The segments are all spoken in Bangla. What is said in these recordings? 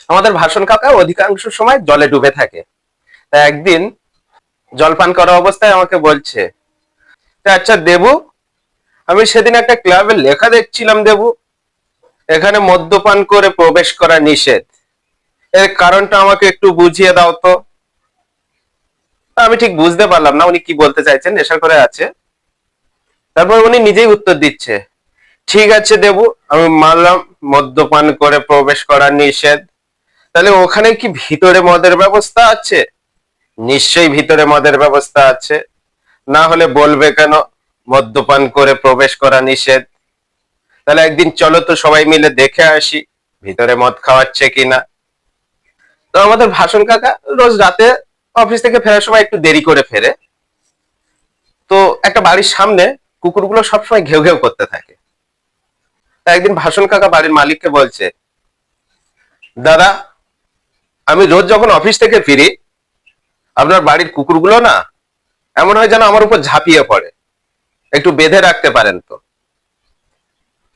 আমাদের ভাষণ কাকা অধিকাংশ সময় জলে ডুবে থাকে। তা একদিন জলপান করা অবস্থায় আমাকে বলছে, তা আচ্ছা দেবু, আমি সেদিন একটা ক্লাবের লেখা দেখছিলাম দেবু, এখানে মদ্যপান করে প্রবেশ করা নিষেধ। এর কারণটা আমাকে একটু বুঝিয়ে দাও তো। আমি ঠিক বুঝতে পারলাম না উনি কি বলতে চাইছেন, নেশা করে আছে। তারপর উনি নিজেই উত্তর দিচ্ছে, ঠিক আছে দেবু, আমি মানলাম মদ্যপান করে প্রবেশ করা নিষেধ। তাহলে ওখানে কি ভিতরে মদের ব্যবস্থা আছে? নিশ্চয়ই ভিতরে মদের ব্যবস্থা আছে, না হলে বলবে কেন মদ্যপান করে প্রবেশ করা নিষেধ? তাহলে একদিন চলো তো সবাই মিলে দেখে আসি ভিতরে মদ খাওয়াচ্ছে কিনা। তো আমাদের ভাষণ কাকা রোজ রাতে অফিস থেকে ফেরার সময় একটু দেরি করে ফেরে। তো একটা বাড়ির সামনে কুকুরগুলো সবসময় ঘেউ ঘেউ করতে থাকে। তা একদিন ভাষণ কাকা বাড়ির মালিককে বলছে, দাদা, আমি রোজ যখন অফিস থেকে ফিরি আপনার বাড়ির কুকুরগুলো না এমন হয় যেন আমার উপর ঝাঁপিয়ে পড়ে, একটু বেঁধে রাখতে পারেন তো?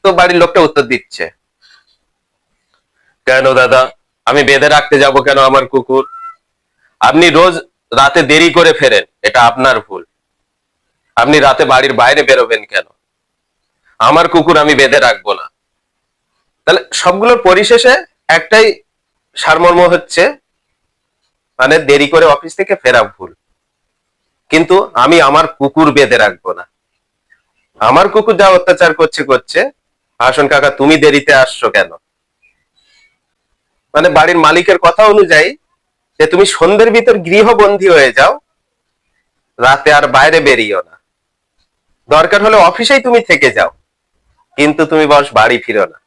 তো বাড়ির লোকটা উত্তর দিচ্ছে, কেন দাদা, আমি বেঁধে রাখতে যাব কেন আমার কুকুর? আপনি রোজ রাতে দেরি করে ফেরেন, এটা আপনার ভুল। আপনি রাতে বাড়ির বাইরে বেরোবেন কেন? আমার কুকুর আমি বেঁধে রাখবো না। তাহলে সবগুলোর পরিশেষে একটাই সারমর্ম হচ্ছে, মানে দেরি করে অফিস থেকে ফেরা ভুল, কিন্তু আমি আমার কুকুর বেঁধে রাখবো না। আমার কুকুর যা অত্যাচার করছে করছে, হাসন কাকা তুমি দেরিতে আসছো কেন? মানে বাড়ির মালিকের কথা অনুযায়ী যে তুমি সন্ধ্যের ভিতর গৃহবন্দী হয়ে যাও, রাতে আর বাইরে বেরিও না, দরকার হলে অফিসেই তুমি থেকে যাও, কিন্তু তুমি বস বাড়ি ফিরো না।